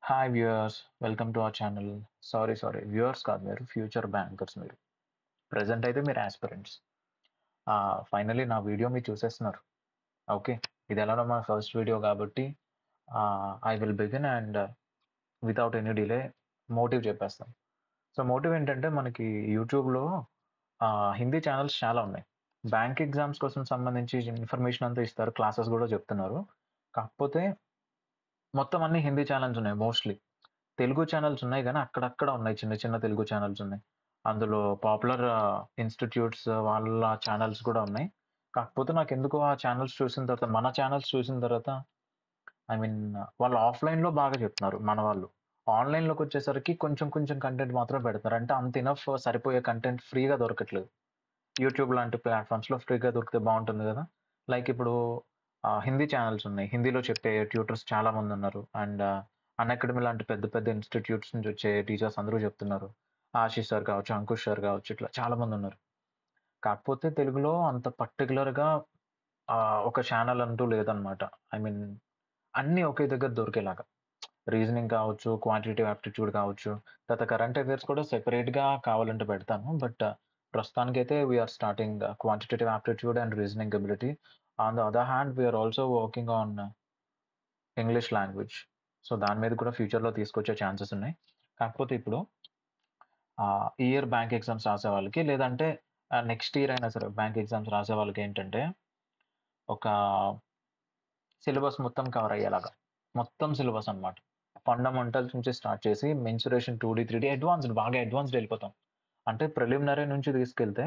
Hi viewers, welcome to our channel. Sorry viewers కాదు, మీరు future bankers. మీరు present అయితే మీరు ఆస్పిరెంట్స్. ఫైనలీ నా వీడియో మీరు చూసేస్తున్నారు. ఓకే, ఇది ఎలానో మా ఫస్ట్ వీడియో కాబట్టి I will begin and without any delay motive చెప్పేస్తాం. సో మోటివ్ ఏంటంటే మనకి యూట్యూబ్లో హిందీ ఛానల్స్ చాలా ఉన్నాయి. బ్యాంక్ ఎగ్జామ్స్ కోసం సంబంధించి ఇన్ఫర్మేషన్ అంతా ఇస్తారు, క్లాసెస్ కూడా చెప్తున్నారు. కాకపోతే మొత్తం అన్ని హిందీ ఛానల్స్ ఉన్నాయి. మోస్ట్లీ తెలుగు ఛానల్స్ ఉన్నాయి కానీ అక్కడక్కడ ఉన్నాయి, చిన్న చిన్న తెలుగు ఛానల్స్ ఉన్నాయి. అందులో పాపులర్ ఇన్స్టిట్యూట్స్ వాళ్ళ ఛానల్స్ కూడా ఉన్నాయి. కాకపోతే నాకు ఎందుకో ఆ ఛానల్స్ చూసిన తర్వాత, మన ఛానల్స్ చూసిన తర్వాత, ఐ మీన్ వాళ్ళు ఆఫ్లైన్లో బాగా చెప్తున్నారు. మన వాళ్ళు ఆన్లైన్లోకి వచ్చేసరికి కొంచెం కొంచెం కంటెంట్ మాత్రం పెడతారు. అంటే అంత ఇనఫ్ సరిపోయే కంటెంట్ ఫ్రీగా దొరకట్లేదు. యూట్యూబ్ లాంటి ప్లాట్ఫామ్స్లో ఫ్రీగా దొరికితే బాగుంటుంది కదా. లైక్ ఇప్పుడు హిందీ ఛానల్స్ ఉన్నాయి, హిందీలో చెప్పే ట్యూటర్స్ చాలా మంది ఉన్నారు. అండ్ అన్అకాడమీ లాంటి పెద్ద పెద్ద ఇన్స్టిట్యూట్స్ నుంచి వచ్చే టీచర్స్ అందరూ చెప్తున్నారు. ఆశీష్ సార్ కావచ్చు, అంకుష్ సార్ కావచ్చు, ఇట్లా చాలా మంది ఉన్నారు. కాకపోతే తెలుగులో అంత పర్టికులర్గా ఒక ఛానల్ అంటూ లేదనమాట. ఐ మీన్ అన్నీ ఒకే దగ్గర దొరికేలాగా. రీజనింగ్ కావచ్చు, క్వాంటిటేటివ్ ఆప్టిట్యూడ్ కావచ్చు, తర్వాత కరెంట్ అఫైర్స్ కూడా సెపరేట్గా కావాలంటే పెడతాను. బట్ ప్రస్తుతానికైతే we're starting quantitative aptitude and reasoning ability. On the other hand we're also working on English language. So దాని మీద కూడా ఫ్యూచర్లో తీసుకొచ్చే ఛాన్సెస్ ఉన్నాయి. కాకపోతే ఇప్పుడు ఈ ఇయర్ బ్యాంక్ ఎగ్జామ్స్ రాసే వాళ్ళకి, లేదంటే నెక్స్ట్ ఇయర్ అయినా సరే బ్యాంక్ ఎగ్జామ్స్ రాసే వాళ్ళకి ఏంటంటే ఒక సిలబస్ మొత్తం కవర్ అయ్యేలాగా, మొత్తం సిలబస్ అనమాట. ఫండమెంటల్స్ నుంచి స్టార్ట్ చేసి మెన్సురేషన్ 2D 3D అడ్వాన్స్డ్, బాగా అడ్వాన్స్డ్ వెళ్ళిపోతాం. అంటే ప్రిలిమినరీ నుంచి తీసుకెళ్తే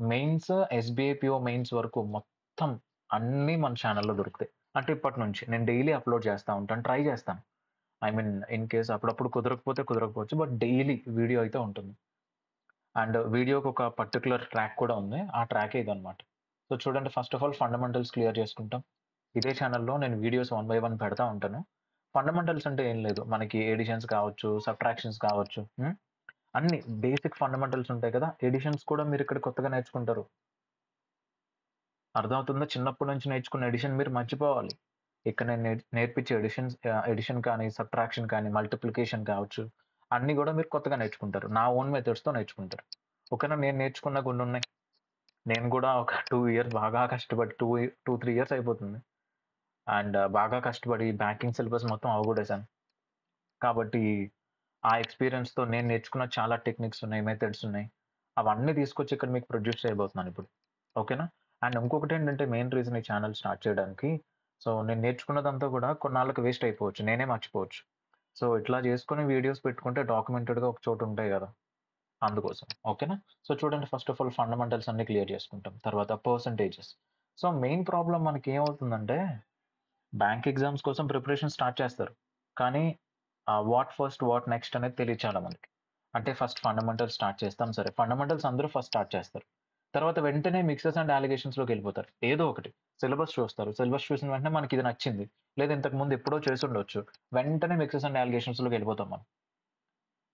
మెయిన్స్, ఎస్బీఐ పిఓ మెయిన్స్ వరకు మొత్తం అన్నీ మన ఛానల్లో దొరుకుతాయి. అంటే ఇప్పటి నుంచి నేను డైలీ అప్లోడ్ చేస్తూ ఉంటాను, ట్రై చేస్తాను. ఐ మీన్ ఇన్ కేస్ అప్పుడప్పుడు కుదరకపోతే కుదరకపోవచ్చు, బట్ డైలీ వీడియో అయితే ఉంటుంది. అండ్ వీడియోకి ఒక పర్టికులర్ ట్రాక్ కూడా ఉంది, ఆ ట్రాకే ఇదనమాట. సో చూడండి, first of all fundamentals clear చేసుకుంటాం. ఇదే ఛానల్లో నేను వీడియోస్ 1 బై 1 పెడతా ఉంటాను. ఫండమెంటల్స్ అంటే ఏం లేదు, మనకి ఎడిషన్స్ కావచ్చు, సబ్ట్రాక్షన్స్ కావచ్చు, అన్ని బేసిక్ ఫండమెంటల్స్ ఉంటాయి కదా. ఎడిషన్స్ కూడా మీరు ఇక్కడ కొత్తగా నేర్చుకుంటారు. అర్థమవుతుందా? చిన్నప్పటి నుంచి నేర్చుకున్న ఎడిషన్ మీరు మర్చిపోవాలి. ఇక్కడ నేను నేర్పించే ఎడిషన్ కానీ, సబ్ట్రాక్షన్ కానీ, మల్టిప్లికేషన్ కావచ్చు, అన్నీ కూడా మీరు కొత్తగా నేర్చుకుంటారు. నా ఓన్ మెథడ్స్తో నేర్చుకుంటారు. ఓకేనా? నేను నేర్చుకున్న కొన్ని ఉన్నాయి. నేను కూడా ఒక 2 ఇయర్స్ బాగా కష్టపడి, 3 ఇయర్స్ అయిపోతుంది. అండ్ బాగా కష్టపడి బ్యాంకింగ్ సిలబస్ మొత్తం అవగొట్టేశాను. కాబట్టి ఆ ఎక్స్పీరియన్స్‌తో నేను నేర్చుకున్న చాలా టెక్నిక్స్ ఉన్నాయి, మెథడ్స్ ఉన్నాయి. అవన్నీ తీసుకొచ్చి ఇక్కడ మీకు ప్రొడ్యూస్ చేయబోతున్నాను ఇప్పుడు. ఓకేనా? అండ్ ఇంకొకటేంటంటే మెయిన్ రీజన్ ఈ ఛానల్ స్టార్ట్ చేయడానికి, సో నేను నేర్చుకున్నదంతా కూడా కొన్నాళ్ళకి వేస్ట్ అయిపోవచ్చు, నేనే మర్చిపోవచ్చు. సో ఇట్లా చేసుకొని వీడియోస్ పెట్టుకుంటే డాక్యుమెంటెడ్‌గా ఒక చోట ఉంటాయి గదా, అందుకోసం. ఓకేనా? సో చూడండి, ఫస్ట్ ఆఫ్ ఆల్ ఫండమెంటల్స్ అన్నీ క్లియర్ చేసుకుంటాం. తర్వాత పర్సెంటేజెస్. సో మెయిన్ ప్రాబ్లమ్ మనకేమవుతుందంటే, బ్యాంక్ ఎగ్జామ్స్ కోసం ప్రిపరేషన్ స్టార్ట్ చేస్తారు. కానీ వాట్ ఫస్ట్, వాట్ నెక్స్ట్ అనేది తెలియదు చాలా మందికి. అంటే ఫస్ట్ ఫండమెంటల్స్ స్టార్ట్ చేస్తాం సరే. ఫండమెంటల్స్ అందరూ ఫస్ట్ స్టార్ట్ చేస్తారు. తర్వాత వెంటనే మిక్సెస్ అండ్ అలిగేషన్స్‌లోకి వెళ్ళిపోతారు. ఏదో ఒకటి. సిలబస్ చూస్తారు. సిలబస్ చూసిన వెంటనే మనకి ఇది నచ్చింది, లేదా ఇంతకుముందు ఎప్పుడో చేసుండొచ్చు. వెంటనే మిక్సెస్ అండ్ అలిగేషన్స్‌లోకి వెళ్ళిపోతాం మనం.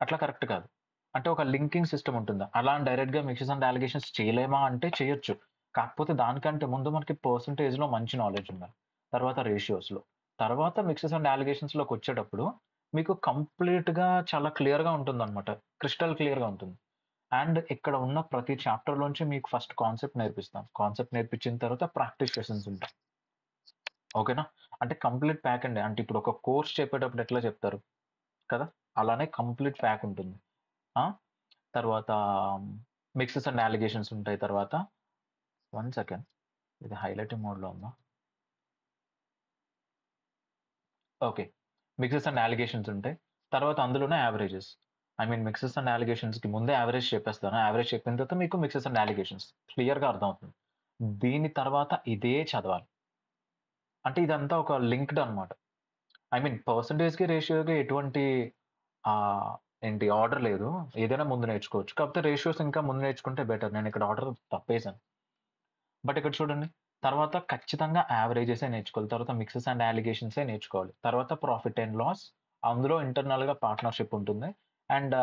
అట్లా కరెక్ట్ కాదు. అంటే ఒక లింకింగ్ సిస్టమ్ ఉంటుందా? అలా అని డైరెక్ట్‌గా మిక్సెస్ అండ్ అలిగేషన్స్ చేయలేమా అంటే చేయొచ్చు. కాకపోతే దానికంటే ముందు మనకి పర్సెంటేజ్‌లో మంచి నాలెడ్జ్ ఉండాలి. తర్వాత రేషియోస్‌లో. తర్వాత మిక్సెస్ అండ్ అలిగేషన్స్‌లోకి వచ్చేటప్పుడు మీకు కంప్లీట్‌గా చాలా క్లియర్‌గా ఉంటుందన్నమాట. క్రిస్టల్ క్లియర్‌గా ఉంటుంది. అండ్ ఇక్కడ ఉన్న ప్రతి చాప్టర్‌లోంచి మీకు ఫస్ట్ కాన్సెప్ట్ నేర్పిస్తాం. కాన్సెప్ట్ నేర్పించిన తర్వాత ప్రాక్టీస్ సెషన్స్ ఉంటాయి. ఓకేనా? అంటే కంప్లీట్ ప్యాక్ అండి. అంటే ఇప్పుడు ఒక కోర్స్ చెప్పేటప్పుడు ఎట్లా చెప్తారు కదా, అలానే కంప్లీట్ ప్యాక్ ఉంటుంది. ఆ! తర్వాత మిక్సెస్ అండ్ అలిగేషన్స్ ఉంటాయి. తర్వాత 1 సెకండ్, ఇది హైలైటింగ్ మోడ్‌లో ఉందా? ఓకే. మిక్సెస్ అండ్ అలిగేషన్స్ ఉంటాయి. తర్వాత అందులోనే averages. I mean mixes and అలిగేషన్స్‌కి ముందే యావరేజ్ చెప్పేస్తాను. యావరేజ్ చెప్పిన తర్వాత మీకు మిక్సెస్ అండ్ అలిగేషన్స్ క్లియర్‌గా అర్థమవుతుంది. దీని తర్వాత ఇదే చదవాలి. అంటే ఇదంతా ఒక లింక్డ్ అన్నమాట. ఐ మీన్ పర్సెంటేజ్‌కి, రేషియోకి ఎటువంటి ఆహ్, ఏంటి ఆర్డర్ లేదు. ఏదైనా ముందు నేర్చుకోవచ్చు. కాకపోతే రేషియోస్ ఇంకా ముందు నేర్చుకుంటే బెటర్. నేనిక్కడ ఆర్డర్ తప్పేసాను. బట్ ఇక్కడ చూడండి, తర్వాత ఖచ్చితంగా యావరేజెసే నేర్చుకోవాలి. తర్వాత మిక్సెస్ అండ్ అలిగేషన్సే నేర్చుకోవాలి. తర్వాత ప్రాఫిట్ అండ్ లాస్, అందులో ఇంటర్నల్‌గా పార్ట్నర్‌షిప్ ఉంటుంది. And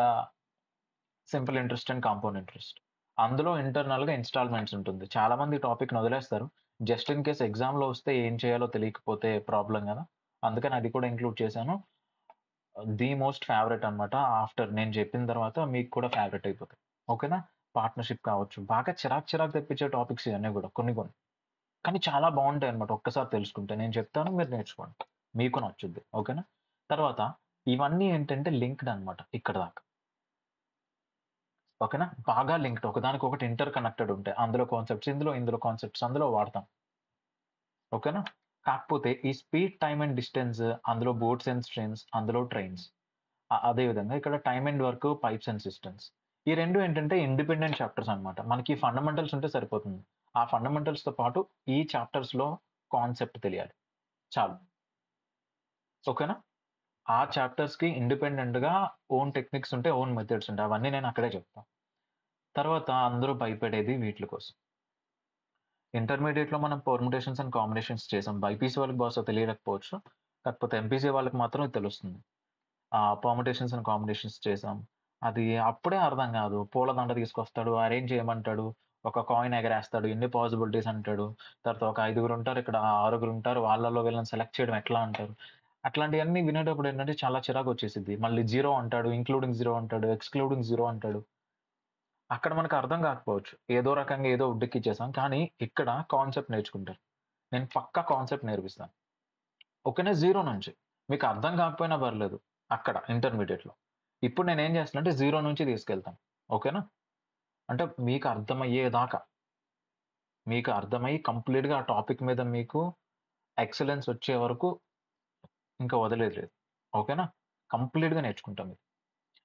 simple interest and compound interest. అందులో ఇంటర్నల్‌గా ఇన్‌స్టాల్‌మెంట్స్ ఉంటుంది. చాలామంది ఈ టాపిక్‌ని వదిలేస్తారు. జస్ట్ ఇన్ కేస్ ఎగ్జామ్‌లో వస్తే ఏం చేయాలో తెలియకపోతే ప్రాబ్లమ్ గదా. అందుకని అది కూడా ఇంక్లూడ్ చేశాను. ది మోస్ట్ ఫేవరెట్ అనమాట. ఆఫ్టర్ నేను చెప్పిన తర్వాత మీకు కూడా ఫేవరెట్ అయిపోతాయి. ఓకేనా? పార్ట్నర్‌షిప్ కావచ్చు. బాగా చిరాకు చిరాకు తెప్పించే టాపిక్స్ ఇవన్నీ గూడా కొన్ని కొన్ని. కానీ చాలా బావుంటాయన్నమాట ఒక్కసారి తెలుసుకుంటే. నేను చెప్తాను మీరు నేర్చుకోండి. మీకు నచ్చుద్ది. ఓకేనా? తర్వాత ఇవన్నీ ఏంటంటే లింక్డ్ అనమాట ఇక్కడి దాకా. ఓకేనా? బాగా లింక్డ్ ఒకదానికొకటి ఇంటర్ కనెక్టెడ్ ఉంటాయి. అందులో కాన్సెప్ట్స్ ఇందులో కాన్సెప్ట్స్ అందులో వాడతాం. ఓకేనా? కాకపోతే ఈ స్పీడ్, టైమ్ అండ్ డిస్టెన్స్ అందులో బోట్స్ అండ్ స్ట్రీమ్స్ అందులో ట్రైన్స్. అదే విధంగా ఇక్కడ time and work, pipes and systems. ఈ 2 ఏంటంటే ఇండిపెండెంట్ చాప్టర్స్ అన్నమాట. మనకి ఫండమెంటల్స్ ఉంటే సరిపోతుంది. ఆ ఫండమెంటల్స్‌తో పాటు ఈ చాప్టర్స్‌లో కాన్సెప్ట్ తెలియాలి. చాలు. ఓకేనా? ఆ చాప్టర్స్‌కి ఇండిపెండెంట్‌గా ఓన్ టెక్నిక్స్ ఉంటాయి. ఓన్ మెథడ్స్ ఉంటాయి. అవన్నీ నేను అక్కడే చెప్తా. తర్వాత అందరూ భయపడేది వీట్లి కోసం. ఇంటర్మీడియేట్‌లో మనం పెర్ముటేషన్స్ అండ్ కాంబినేషన్స్ చేసాం. బైపీసీ వాళ్ళకి బహుశా తెలియకపోవచ్చు. కాకపోతే ఎంపీసీ వాళ్ళకి మాత్రం ఇది తెలుస్తుంది. పర్ముటేషన్స్ అండ్ కాంబినేషన్స్ చేసాం. అది అప్పుడే అర్థం గాదు. పూలదండ తీసుకొస్తాడు, అరేంజ్ చేయమంటాడు. ఒక కాయిన్ ఎగరేస్తాడు. ఎన్ని పాసిబిలిటీస్ అంటాడు. తర్వాత ఒక ఐదుగురుంటారు. ఇక్కడ ఆరుగురుంటారు. వాళ్ళలో వీళ్ళని సెలెక్ట్ చేయడం ఎట్లా అంటారు. అట్లాంటియన్నీ వినేటప్పుడు ఏంటంటే చాలా చిరాకొచ్చేసిద్ది. మళ్ళీ 0 అంటాడు. ఇంక్లూడింగ్ 0 అంటాడు. ఎక్స్‌క్లూడింగ్ 0 అంటాడు. అక్కడ మనకు అర్థం కాకపోవచ్చు. ఏదో రకంగా ఏదో ఉడ్డెక్కిచ్చేసాం. కానీ ఇక్కడ కాన్సెప్ట్ నేర్చుకుంటారు. నేను పక్కా కాన్సెప్ట్ నేర్పిస్తాను. ఓకేనా? 0 నుంచి. మీకు అర్థం కాకపోయినా పర్లేదు. అక్కడ ఇంటర్మీడియేట్‌లో. ఇప్పుడు నేనేం చేస్తున్నానంటే 0 నుంచి తీసుకెళ్తాను. ఓకేనా? అంటే మీకు అర్థమయ్యేదాకా. మీకు అర్థమయ్యి కంప్లీట్‌గా ఆ టాపిక్ మీద మీకు ఎక్సలెన్స్ వచ్చే వరకు ఇంకా వదిలేది లేదు. ఓకేనా? కంప్లీట్‌గా నేర్చుకుంటాం ఇది.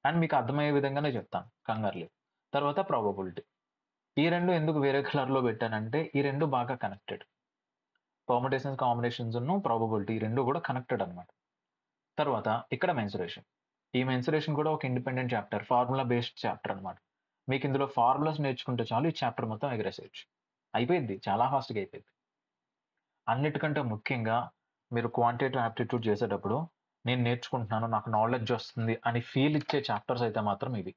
అండ్ మీకు అర్థమయ్యే విధంగానే చెప్తాను. కంగారు లేదు. తర్వాత ప్రాబబిలిటీ. ఈ 2 ఎందుకు వేరే కలర్‌లో పెట్టానంటే ఈ 2 బాగా కనెక్టెడ్. పర్ముటేషన్స్, కాంబినేషన్స్‌ను ప్రాబబిలిటీ ఈ 2 కూడా కనెక్టెడ్ అన్నమాట. తర్వాత ఇక్కడ మెన్సురేషన్. ఈ మెన్సురేషన్ కూడా ఒక independent chapter. Formula based chapter అన్నమాట. మీకు ఇందులో ఫార్ములాస్ నేర్చుకుంటే చాలు ఈ చాప్టర్ మొత్తం ఎగరేసేయొచ్చు. అయిపోయిద్ది. చాలా ఫాస్ట్‌గా అయిపోయిద్ది. అన్నిటికంటే ముఖ్యంగా మీరు క్వాంటిటేటివ్ యాప్టిట్యూడ్ చేసేటప్పుడు నేను నేర్చుకుంటున్నాను, నాకు నాలెడ్జ్ వస్తుంది అని ఫీల్ ఇచ్చే చాప్టర్స్ అయితే మాత్రం ఇవి.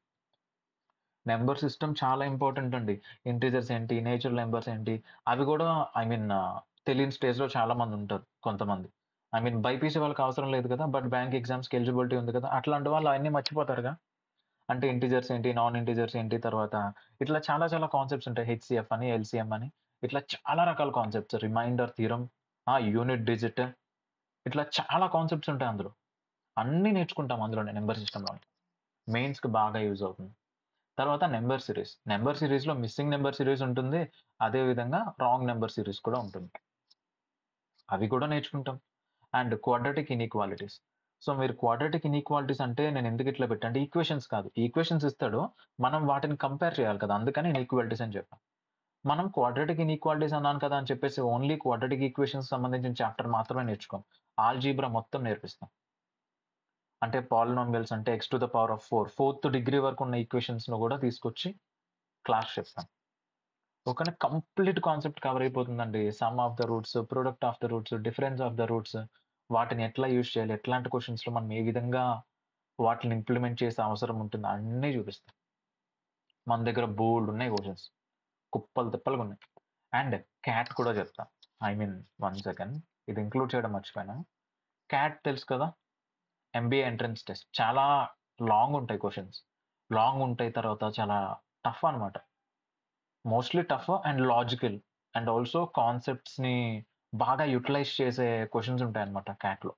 నంబర్ సిస్టమ్ చాలా ఇంపార్టెంట్ అండి. ఇంటిజర్స్ ఏంటి, నేచురల్ నంబర్స్ ఏంటి, అవి గూడా ఐ మీన్ తెలియని స్టేజ్‌లో చాలా మందుంటారు కొంతమంది. ఐ మీన్ బైపీసీ వాళ్ళకి అవసరం లేదు కదా! బట్ బ్యాంక్ ఎగ్జామ్స్‌కి ఎలిజిబిలిటీ ఉంది కదా! అట్లాంటి వాళ్ళు అయన్నీ మర్చిపోతారుగా. అంటే ఇంటిజర్స్ ఏంటి, నాన్ ఇంటిజర్స్ ఏంటి, తర్వాత ఇట్లా చాలా చాలా కాన్సెప్ట్స్ ఉంటాయి. హెచ్‌సీఎఫ్ అని, ఎల్‌సీఎం అని ఇట్లా చాలా రకాల concepts. Reminder theorem, unit digit ఇట్లా చాలా కాన్సెప్ట్స్ ఉంటాయి అందులో. అన్నీ నేర్చుకుంటాం అందులోనే నంబర్ సిస్టమ్‌లోనే. మెయిన్స్‌కి బాగా యూజ్ అవుతుంది. తర్వాత నంబర్ సీరీస్. నంబర్ సీరీస్‌లో మిస్సింగ్ నంబర్ సీరీస్ ఉంటుంది. అదే విధంగా రాంగ్ నంబర్ సీరీస్ కూడా ఉంటుంది. అవి కూడా నేర్చుకుంటాం. And quadratic inequalities. సో, మీరు క్వాడ్రాటిక్ ఇనీక్వాలిటీస్ అంటే నేను ఎందుకు ఇట్లా పెట్టా అంటే ఈక్వేషన్స్ కాదు. ఈక్వేషన్స్ ఇస్తాడు. మనం వాటిని కంపేర్ చేయాలి కదా! అందుకని ఇనీక్వాలిటీస్ అని చెప్పా. మనం క్వాడ్రాటిక్ ఇనీక్వాలిటీస్ అన్నాను కదా! అని చెప్పేసి ఓన్లీ క్వాడ్రాటిక్ ఈక్వేషన్స్ సంబంధించిన చాప్టర్ మాత్రమే నేర్చుకోం. ఆల్జీబ్రా మొత్తం నేర్పిస్తాం. అంటే పాలినామియల్స్ అంటే X to the power of 4 fourth degree వరకు ఉన్న ఈక్వేషన్స్‌ను కూడా తీసుకొచ్చి క్లాస్ చెప్తాం. ఓకేనా? కంప్లీట్ కాన్సెప్ట్ కవర్ అయిపోతుందండి. Some of the roots, product of the roots, difference of the roots, వాటిని ఎట్లా యూజ్ చేయాలి? ఎట్లాంటి క్వెషన్స్‌లో మనం ఏ విధంగా వాటిని ఇంప్లిమెంట్ చేసే అవసరం ఉంటుంది అన్నీ చూపిస్తా. మన దగ్గర బోలెడున్నాయి క్వెషన్స్. కుప్పలు తెప్పలుగున్నాయి. అండ్ క్యాట్ కూడా చెప్తా. ఐ మీన్ వన్ సెకండ్ ఇది ఇంక్లూడ్ చేయడం మర్చిపోయాను. క్యాట్ తెలుసు కదా! MBA entrance test. చాలా లాంగ్ ఉంటాయి క్వెషన్స్. లాంగ్ ఉంటాయి. తర్వాత చాలా టఫ్ అన్నమాట. Mostly tough and logical and also కాన్సెప్ట్స్‌ని బాగా యుటిలైజ్ చేసే క్వెషన్స్ ఉంటాయన్నమాట క్యాట్‌లో.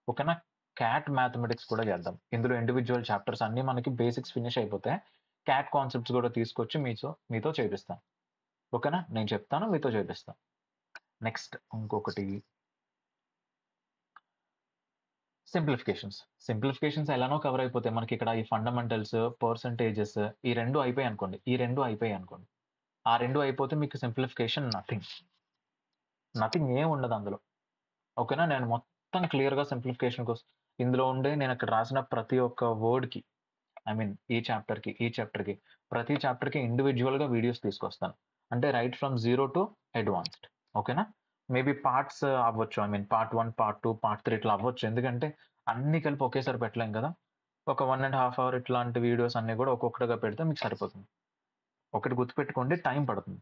ఓకేనా? క్యాట్ మ్యాథమెటిక్స్ కూడా చేద్దాం. ఇందులో ఇండివిడ్యువల్ చాప్టర్స్ అన్నీ మనకి బేసిక్స్ ఫినిష్ అయిపోతే, క్యాట్ కాన్సెప్ట్స్ కూడా తీసుకొచ్చి మీతో చేపిస్తాను. ఓకేనా? నేను చెప్తాను. మీతో చేపిస్తాను. నెక్స్ట్ ఇంకొకటి సింప్లిఫికేషన్స్. సింప్లిఫికేషన్స్ ఎలానో కవర్ అయిపోతాయి. మనకిక్కడ ఈ ఫండమెంటల్స్, పర్సెంటేజెస్ ఈ 2 అయిపోయాయనుకోండి. ఈ 2 అయిపోయాయనుకోండి. ఆ 2 అయిపోతే మీకు సింప్లిఫికేషన్ నథింగ్. నథింగ్ ఏం ఉండదు అందులో. ఓకేనా? నేను మొత్తం క్లియర్‌గా సింప్లిఫికేషన్ ఇందులో ఉండే నేనక్కడ రాసిన ప్రతి ఒక్క వర్డ్‌కి ఐ మీన్ ఈ చాప్టర్‌కి ప్రతి చాప్టర్‌కి ఇండివిడ్యువల్‌గా వీడియోస్ తీసుకొస్తాను. అంటే రైట్ ఫ్రమ్ 0 టు అడ్వాన్స్డ్. ఓకేనా? మేబీ పార్ట్స్ అవ్వచ్చు. I mean part 1, part 2, part 3 ఇట్లా అవ్వచ్చు. ఎందుకంటే అన్నీ కలిపి ఒకేసారి పెట్టలేం కదా! ఒక 1 ½ అవర్ ఇట్లాంటి వీడియోస్ అన్నీ కూడా ఒక్కొక్కటిగా పెడితే మీకు సరిపోతుంది. ఒకటి గుర్తుపెట్టుకోండి టైం పడుతుంది.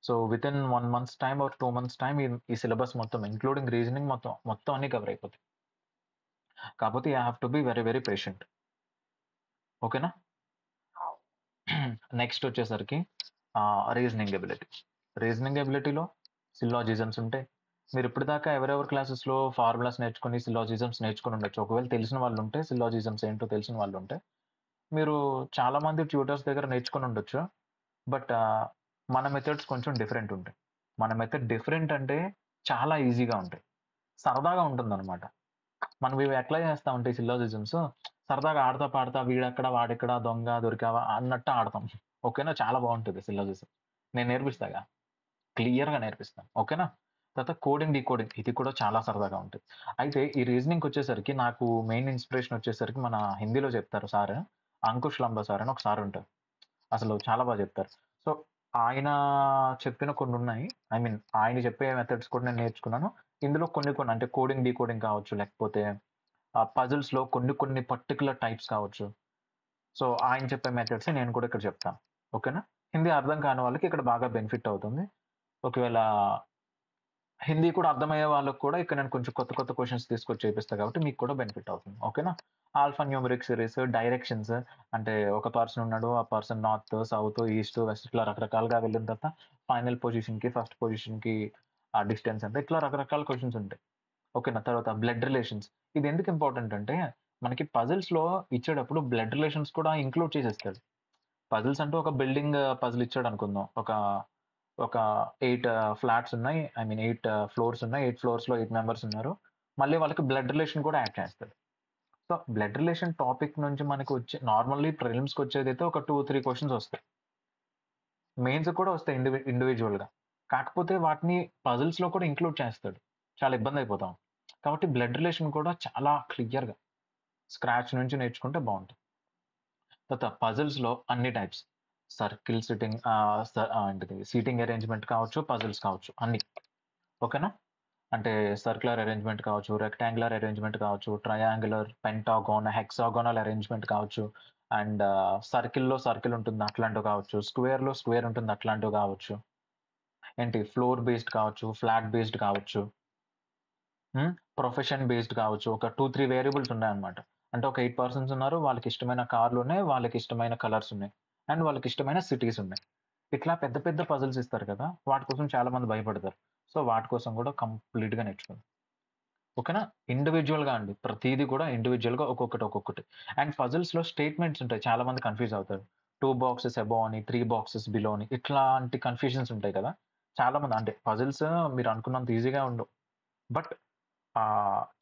So, within 1 months time or 2 months time ఈ సిలబస్ మొత్తం ఇంక్లూడింగ్ రీజనింగ్ మొత్తం అన్నీ కవర్ అయిపోతాయి. కాకపోతే you have to be very very patient. ఓకేనా? నెక్స్ట్ వచ్చేసరికి రీజనింగ్ ఎబిలిటీ. రీజనింగ్ ఎబిలిటీలో సిల్లాజిజమ్స్ ఉంటాయి. మీరు ఇప్పటిదాకా ఎవరెవరి క్లాసెస్లో ఫార్ములాస్ నేర్చుకుని సిల్లాజిజమ్స్ నేర్చుకుని ఉండొచ్చు. ఒకవేళ తెలిసిన వాళ్ళు ఉంటే, సిల్లాజిజమ్స్ ఏంటో తెలిసిన వాళ్ళు ఉంటే, మీరు చాలా మంది ట్యూటర్స్ దగ్గర నేర్చుకుని ఉండొచ్చు. బట్ మన మెథడ్స్ కొంచెం డిఫరెంట్ ఉంటాయి. మన మెథడ్ డిఫరెంట్ అంటే చాలా ఈజీగా ఉంటాయి. సరదాగా ఉంటుందన్నమాట. మనం ఇవి ఎట్లా చేస్తామంటే సిల్లాజిజమ్స్ సరదాగా ఆడతా పాడతా వీడెక్కడ వాడెక్కడ దొంగ దొరికావా అన్నట్టు ఆడతాం. ఓకేనా? చాలా బాగుంటుంది సిల్లాజిజం. నేను నేర్పిస్తాగా. క్లియర్‌గా నేర్పిస్తాను. ఓకేనా? తర్వాత కోడింగ్, డీకోడింగ్ ఇది కూడా చాలా సరదాగా ఉంటది. అయితే ఈ రీజనింగ్‌కొచ్చేసరికి నాకు మెయిన్ ఇన్‌స్పిరేషన్ వచ్చేసరికి మన హిందీలో చెప్తారు సారు. అంకుష్ లంబా సార్ అని ఒక సార్ ఉంటారు. అసలు చాలా బాగా చెప్తారు. సో, ఆయన చెప్పిన కొన్నున్నాయి. ఐ మీన్ ఆయన చెప్పే మెథడ్స్ కూడా నేను నేర్చుకున్నాను. ఇందులో కొన్ని కొన్ని అంటే కోడింగ్, డీకోడింగ్ కావచ్చు, లేకపోతే పజిల్స్‌లో కొన్ని కొన్ని పర్టిక్యులర్ టైప్స్ కావచ్చు. సో, ఆయన చెప్పే మెథడ్సే నేను కూడా ఇక్కడ చెప్తాను. ఓకేనా? హిందీ అర్థం కాని వాళ్ళకి ఇక్కడ బాగా బెనిఫిట్ అవుతుంది. ఒకవేళ హిందీ కూడా అర్థమయ్యే వాళ్ళకి కూడా ఇక్కడ నేను కొంచెం కొత్త కొత్త క్వెషన్స్ తీసుకొచ్చి చేపిస్తా కాబట్టి మీకు కూడా బెనిఫిట్ అవుతుంది. ఓకేనా? ఆల్ఫా న్యూమరిక్ సిరీస్, డైరెక్షన్స్ అంటే ఒక పర్సన్ ఉన్నాడు. ఆ person north, south, east, west ఇట్లా రకరకాలుగా వెళ్ళిన తర్వాత ఫైనల్ పొజిషన్‌కి, ఫస్ట్ పొజిషన్‌కి ఆ డిస్టెన్స్ ఎంత ఇట్లా రకరకాల క్వెషన్స్ ఉంటాయి. ఓకేనా? తర్వాత బ్లడ్ రిలేషన్స్. ఇది ఎందుకు ఇంపార్టెంట్ అంటే మనకి పజిల్స్‌లో ఇచ్చేటప్పుడు బ్లడ్ రిలేషన్స్ కూడా ఇంక్లూడ్ చేసేస్తాడు. పజిల్స్ అంటే ఒక బిల్డింగ్ పజిల్ ఇచ్చాడనుకుందాం. ఒక 8 ఫ్లాట్స్ ఉన్నాయి. ఐ మీన్ 8 ఫ్లోర్స్ ఉన్నాయి. 8 ఫ్లోర్స్‌లో 8 మెంబర్స్ ఉన్నారు. మళ్ళీ వాళ్ళకి బ్లడ్ రిలేషన్ కూడా యాడ్ చేస్తాడు. సో, బ్లడ్ రిలేషన్ టాపిక్ నుంచి మనకు వచ్చే నార్మల్లీ ప్రిలిమ్స్‌కొచ్చేదైతే ఒక 2, 3 క్వెషన్స్ వస్తాయి. మెయిన్స్‌కి కూడా వస్తాయి ఇండివిడ్యువల్‌గా. కాకపోతే వాటిని పజిల్స్‌లో కూడా ఇంక్లూడ్ చేస్తాడు. చాలా ఇబ్బందయిపోతాం. కాబట్టి బ్లడ్ రిలేషన్ కూడా చాలా క్లియర్‌గా స్క్రాచ్ నుంచి నేర్చుకుంటే బావుంటది. తర్వాత పజిల్స్‌లో అన్ని టైప్స్. సర్కిల్ సిట్టింగ్ ఏంటిది సీటింగ్ అరేంజ్‌మెంట్ కావచ్చు, పజిల్స్ కావచ్చు అన్ని. ఓకేనా? అంటే సర్క్యులర్ అరేంజ్‌మెంట్ కావచ్చు, రెక్టాంగులర్ అరేంజ్‌మెంట్ కావచ్చు, ట్రయాంగులర్, పెంటాగాన్, హెక్సాగోనల్ అరేంజ్‌మెంట్ కావచ్చు. అండ్ సర్కిల్‌లో సర్కిల్ ఉంటుంది అట్లాంటివి కావచ్చు. స్క్వేర్‌లో స్క్వేర్ ఉంటుంది అట్లాంటివి కావచ్చు. ఏంటి ఫ్లోర్ బేస్డ్ కావచ్చు, ఫ్లాట్ బేస్డ్ కావచ్చు. ప్రొఫెషన్ బేస్డ్ కావచ్చు. ఒక 2, 3 వేరియబుల్స్ ఉన్నాయన్నమాట. అంటే ఒక 8 పర్సన్స్ ఉన్నారు. వాళ్ళకిష్టమైన కార్లున్నాయి. వాళ్ళకిష్టమైన కలర్స్ ఉన్నాయి. అండ్ వాళ్ళకిష్టమైన సిటీస్ ఉన్నాయి. ఇట్లా పెద్ద పెద్ద పజిల్స్ ఇస్తారు కదా! వాటి కోసం చాలా మంది భయపడతారు. సో, వాటి కోసం కూడా కంప్లీట్‌గా నేర్చుకోండి. ఓకేనా? ఇండివిడ్యుయల్‌గా అండి. ప్రతీది కూడా ఇండివిడ్యుయల్‌గా ఒక్కొక్కటి, ఒక్కొక్కటి. అండ్ పజిల్స్‌లో స్టేట్మెంట్స్ ఉంటాయి. చాలా మంది కన్‌ఫ్యూజ్ అవుతారు. 2 బాక్సెస్ అబోవ్ అని, 3 బాక్సెస్ బిలో అని ఇట్లాంటి కన్‌ఫ్యూజన్స్ ఉంటాయి కదా! చాలా మంది అంటే పజిల్స్ మీరు అనుకున్నంత ఈజీగా ఉండవు. బట్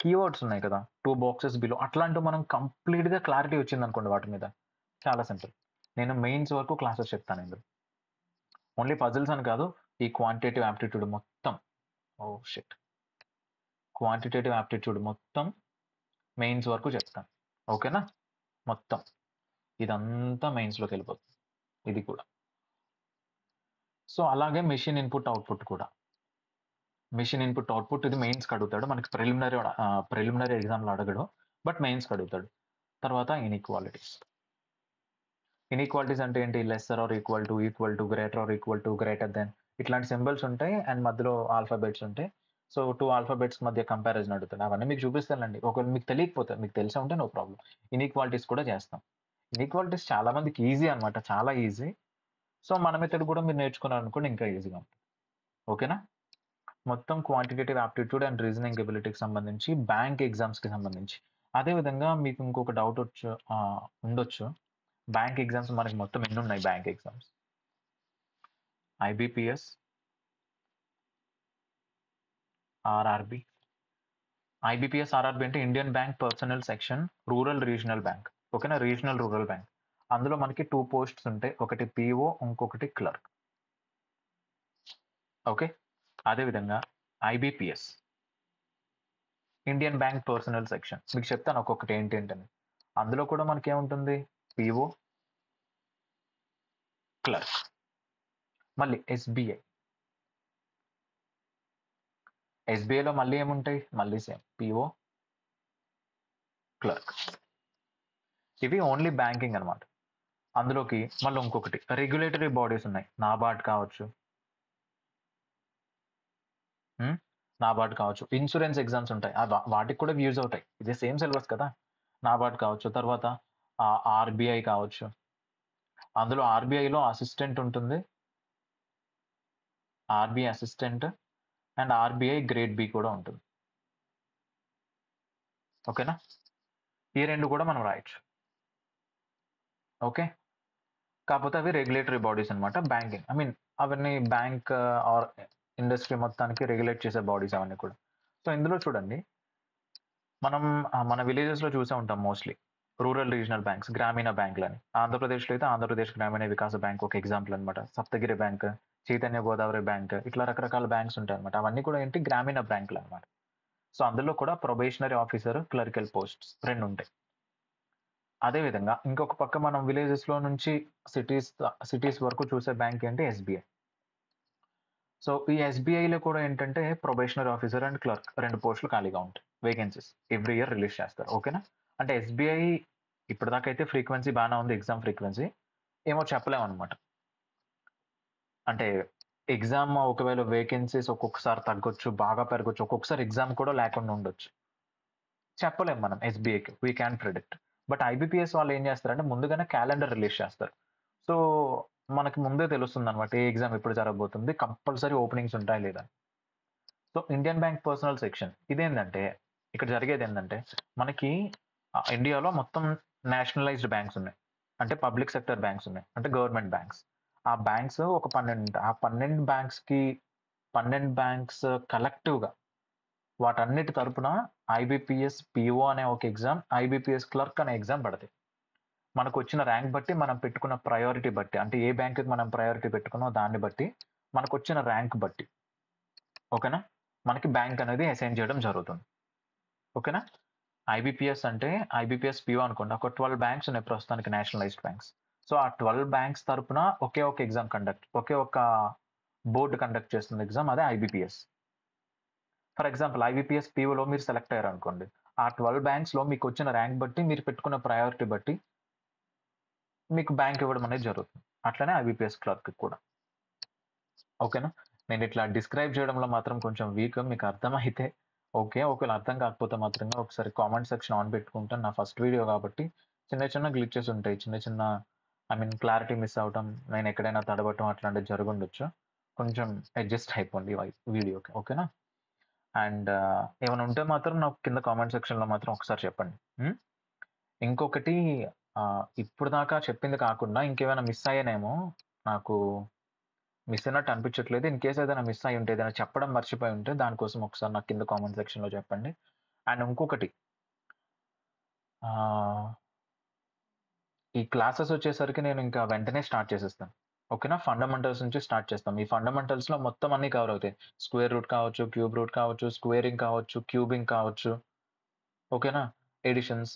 కీవర్డ్స్ ఉన్నాయి కదా! 2 బాక్సెస్ బిలో అట్లాంటివి మనం కంప్లీట్‌గా క్లారిటీ వచ్చిందనుకోండి వాటి మీద. చాలా సింపుల్. నేను మెయిన్స్ వరకు క్లాసెస్ చెప్తాను ఇందులో. ఓన్లీ పజిల్స్ అని కాదు. ఈ క్వాంటిటేటివ్ యాప్టిట్యూడ్ మొత్తం. ఓహ్! షిట్. క్వాంటిటేటివ్ యాప్టిట్యూడ్ మొత్తం మెయిన్స్ వరకు చెప్తాను. ఓకేనా? మొత్తం. ఇదంతా మెయిన్స్‌లోకెళ్ళిపోతుంది. ఇది కూడా. సో, అలాగే మెషిన్ ఇన్‌పుట్, అవుట్‌పుట్ కూడా. మెషిన్ ఇన్‌పుట్, అవుట్‌పుట్ ఇది మెయిన్స్‌కి అడుగుతాడు. మనకి ప్రిలిమినరీ ఎగ్జామ్‌లో అడగడు. బట్ మెయిన్స్‌కి అడుగుతాడు. తర్వాత ఇనీక్వాలిటీస్. ఇనీక్వాలిటీస్ అంటే ఏంటి? Lesser or equal to, greater or equal to, greater than ఇట్లాంటి సింబల్స్ ఉంటాయి. అండ్ మధ్యలో ఆల్ఫాబెట్స్ ఉంటాయి. సో, 2 ఆల్ఫాబెట్స్ మధ్య కంపారిజన్ అడుగుతాడు. అవన్నీ మీకు చూపిస్తానులెండి. ఒకవేళ మీకు తెలియకపోతే, మీకు తెలిసే ఉంటే నో ప్రాబ్లమ్. ఇనీక్వాలిటీస్ కూడా చేస్తాం. ఇనీక్వాలిటీస్ చాలా మందికి ఈజీ అన్నమాట. చాలా ఈజీ. సో, మన మెథడ్ కూడా మీరు నేర్చుకున్నారనుకోండి ఇంకా ఈజీగా ఉంటుంది. ఓకేనా? మొత్తం క్వాంటిటేటివ్ యాప్టిట్యూడ్ అండ్ రీజనింగ్ ఎబిలిటీకి సంబంధించి బ్యాంక్ ఎగ్జామ్స్‌కి సంబంధించి. అదే విధంగా మీకు ఇంకొక డౌట్ ఉండొచ్చు. బ్యాంక్ ఎగ్జామ్స్ మనకి మొత్తం ఎన్నున్నాయి bank exams? IBPS, RRB. IBPS, RRB అంటే Indian bank personnel section rural regional bank. ఓకేనా? Regional rural bank. అందులో మనకి 2 పోస్ట్స్ ఉంటాయి. ఒకటి పీఓ, ఇంకొకటి క్లర్క్. ఓకే. అదే విధంగా IBPS Indian bank personnel section. మీకు చెప్తాను ఒక్కొక్కటి ఏంటేంటని. అందులో కూడా మనకేముంటుంది? PO, clerk. మళ్ళీ ఎస్‌బీఐ. ఎస్‌బీఐలో మళ్ళీ ఏముంటాయి? మళ్ళీ సేమ్ పీఓ, క్లర్క్. ఇవి ఓన్లీ బ్యాంకింగ్ అన్నమాట. అందులోకి మళ్ళీ ఇంకొకటి రెగ్యులేటరీ బాడీస్ ఉన్నాయి. నాబార్డ్ కావచ్చు. హ్మ్. నాబార్డ్ కావచ్చు, ఇన్సూరెన్స్ ఎగ్జామ్స్ ఉంటాయి, వాటికి కూడా యూజ్ అవుతాయి, ఇది సేమ్ సిలబస్ కదా. నాబార్డ్ కావచ్చు, తర్వాత ఆర్బీఐ కావచ్చు, అందులో ఆర్బీఐలో అసిస్టెంట్ ఉంటుంది, RBI assistant and RBI grade B కూడా ఉంటుంది. ఓకేనా, ఈ రెండు కూడా మనం రాయొచ్చు. ఓకే, కాకపోతే అవి రెగ్యులేటరీ బాడీస్ అనమాట, బ్యాంకింగ్ అవన్నీ బ్యాంక్ ఆర్ ఇండస్ట్రీ మొత్తానికి రెగ్యులేట్ చేసే బాడీస్ అవన్నీ కూడా. సో ఇందులో చూడండి, మనం మన విలేజెస్లో చూసే ఉంటాం మోస్ట్లీ రూరల్ రీజనల్ బ్యాంక్స్, గ్రామీణ బ్యాంకులని. ఆంధ్రప్రదేశ్లో అయితే ఆంధ్రప్రదేశ్ గ్రామీణ వికాస బ్యాంక్ ఒక ఎగ్జాంపుల్ అనమాట, సప్తగిరి బ్యాంక్, చైతన్య గోదావరి బ్యాంక్, ఇట్లా రకరకాల బ్యాంక్స్ ఉంటాయి అనమాట. అవన్నీ కూడా ఏంటి, గ్రామీణ బ్యాంకులు అనమాట. సో అందులో కూడా ప్రొబేషనరీ ఆఫీసర్, క్లరికల్ పోస్ట్స్ రెండు ఉంటాయి. అదేవిధంగా ఇంకొక పక్క మనం విలేజెస్లో నుంచి సిటీస్ వరకు చూసే బ్యాంక్ ఏంటి, ఎస్బీఐ. సో ఈ ఎస్బీఐలో కూడా ఏంటంటే ప్రొబేషనరీ ఆఫీసర్ అండ్ క్లర్క్ రెండు పోస్టులు ఖాళీగా ఉంటాయి, వేకెన్సీస్ ఎవ్రీ ఇయర్ రిలీజ్ చేస్తారు. ఓకేనా, అంటే ఎస్బీఐ ఇప్పటిదాకా అయితే ఫ్రీక్వెన్సీ బాగానే ఉంది, ఎగ్జామ్ ఫ్రీక్వెన్సీ ఏమో చెప్పలేము అనమాట. అంటే ఎగ్జామ్ ఒకవేళ వేకెన్సీస్ ఒక్కొక్కసారి తగ్గొచ్చు, బాగా పెరగొచ్చు, ఒక్కొక్కసారి ఎగ్జామ్ కూడా లేకుండా ఉండొచ్చు, చెప్పలేము మనం ఎస్బీఐకి, we can predict. But IBPS వాళ్ళు ఏం చేస్తారంటే ముందుగానే క్యాలెండర్ రిలీజ్ చేస్తారు. సో మనకి ముందే తెలుస్తుంది అనమాట ఏ ఎగ్జామ్ ఎప్పుడు జరగబోతుంది, కంపల్సరీ ఓపెనింగ్స్ ఉంటాయి లేదా. So Indian bank personnel section ఇదేంటంటే, ఇక్కడ జరిగేది ఏంటంటే మనకి ఇండియాలో మొత్తం నేషనలైజ్డ్ బ్యాంక్స్ ఉన్నాయి, అంటే పబ్లిక్ సెక్టర్ బ్యాంక్స్ ఉన్నాయి, అంటే గవర్నమెంట్ బ్యాంక్స్. ఆ బ్యాంక్స్ ఒక 12, ఆ 12 బ్యాంక్స్ కలెక్టివ్గా వాటన్నిటి తరపున ఐబీపీఎస్ పిఓ అనే ఒక ఎగ్జామ్, ఐబీపీఎస్ క్లర్క్ అనే ఎగ్జామ్ పడతాయి. మనకు వచ్చిన ర్యాంక్ బట్టి, మనం పెట్టుకున్న ప్రయారిటీ బట్టి, అంటే ఏ బ్యాంకుకి మనం ప్రయారిటీ పెట్టుకున్నామో దాన్ని బట్టి, మనకు వచ్చిన ర్యాంక్ బట్టి, ఓకేనా, మనకి బ్యాంక్ అనేది అసైన్ చేయడం జరుగుతుంది. ఓకేనా, ఐబీపీఎస్ అంటే ఐబీపీఎస్ పిఓ అనుకోండి, ఒక 12 బ్యాంక్స్ ఉన్నాయి ప్రస్తుతానికి, నేషనలైజ్డ్ బ్యాంక్స్. సో ఆ 12 బ్యాంక్స్ తరపున ఒకే ఒక ఎగ్జామ్ ఒకే ఒక బోర్డు కండక్ట్ చేస్తుంది ఎగ్జామ్, అదే ఐబీపీఎస్. ఫర్ ఎగ్జాంపుల్ ఐబీపీఎస్ పిఓలో మీరు సెలెక్ట్ అయ్యారు అనుకోండి, ఆ 12 బ్యాంక్స్లో మీకు వచ్చిన ర్యాంక్ బట్టి, మీరు పెట్టుకున్న ప్రయారిటీ బట్టి మీకు బ్యాంక్ ఇవ్వడం అనేది జరుగుతుంది. అట్లనే ఐబీపీఎస్ క్లర్క్ కూడా. ఓకేనా, నేను ఇట్లా డిస్క్రైబ్ చేయడంలో మాత్రం కొంచెం వీక్, మీకు అర్థమైతే ఓకే, ఒకవేళ అర్థం కాకపోతే మాత్రమే ఒకసారి కామెంట్ సెక్షన్ ఆన్ పెట్టుకుంటాను. నా ఫస్ట్ వీడియో కాబట్టి చిన్న చిన్న గ్లిచెస్ ఉంటాయి, చిన్న చిన్న క్లారిటీ మిస్ అవటం, నేను ఎక్కడైనా తడబట్టం అట్లాంటివి జరుగుండొచ్చు, కొంచెం అడ్జస్ట్ అయిపోండి వీడియోకి. ఓకేనా, అండ్ ఏమైనా ఉంటే మాత్రం నాకు కింద కామెంట్ సెక్షన్లో మాత్రం ఒకసారి చెప్పండి. ఇంకొకటి, ఇప్పుడు దాకా చెప్పింది కాకుండా ఇంకేమైనా మిస్ అయ్యానేమో, నాకు మిస్ అయినట్టు అనిపించట్లేదు. ఇన్ కేస్ ఏదైనా మిస్ అయ్యి ఉంటే, ఏదైనా చెప్పడం మర్చిపోయి ఉంటే, దానికోసం ఒకసారి నాకు కింద కామెంట్ సెక్షన్లో చెప్పండి. అండ్ ఇంకొకటి, ఈ క్లాసెస్ వచ్చేసరికి నేను ఇంకా వెంటనే స్టార్ట్ చేసేస్తాను. ఓకేనా, ఫండమెంటల్స్ నుంచి స్టార్ట్ చేస్తాం. ఈ ఫండమెంటల్స్లో మొత్తం అన్ని కవర్ అవుతాయి, స్క్వేర్ రూట్ కావచ్చు, క్యూబ్ రూట్ కావచ్చు, స్క్వేరింగ్ కావచ్చు, క్యూబింగ్ కావచ్చు. ఓకేనా, ఎడిషన్స్,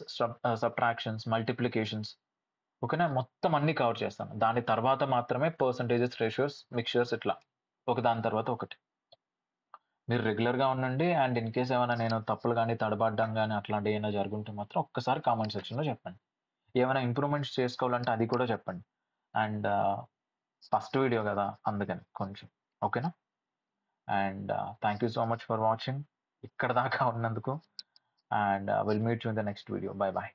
సబ్ట్రాక్షన్స్, మల్టిప్లికేషన్స్. ఓకేనా, మొత్తం అన్ని కవర్ చేస్తాను. దాని తర్వాత మాత్రమే పర్సంటేజెస్, రేషియోస్, మిక్చర్స్, ఇట్లా ఒకదాని తర్వాత ఒకటి. మీరు రెగ్యులర్గా ఉండండి. అండ్ ఇన్ కేస్ ఏమైనా నేను తప్పులు కానీ, తడబడ్డం కానీ అట్లాంటివి ఏమైనా జరుగుంటే మాత్రం ఒక్కసారి కామెంట్ సెక్షన్లో చెప్పండి. ఏమైనా ఇంప్రూవ్మెంట్స్ చేసుకోవాలంటే అది కూడా చెప్పండి. అండ్ ఫస్ట్ వీడియో కదా, అందుకని కొంచెం. ఓకేనా, and thank you so much for watching ఇక్కడ దాకా ఉన్నందుకు. And will meet you in the next video. Bye bye.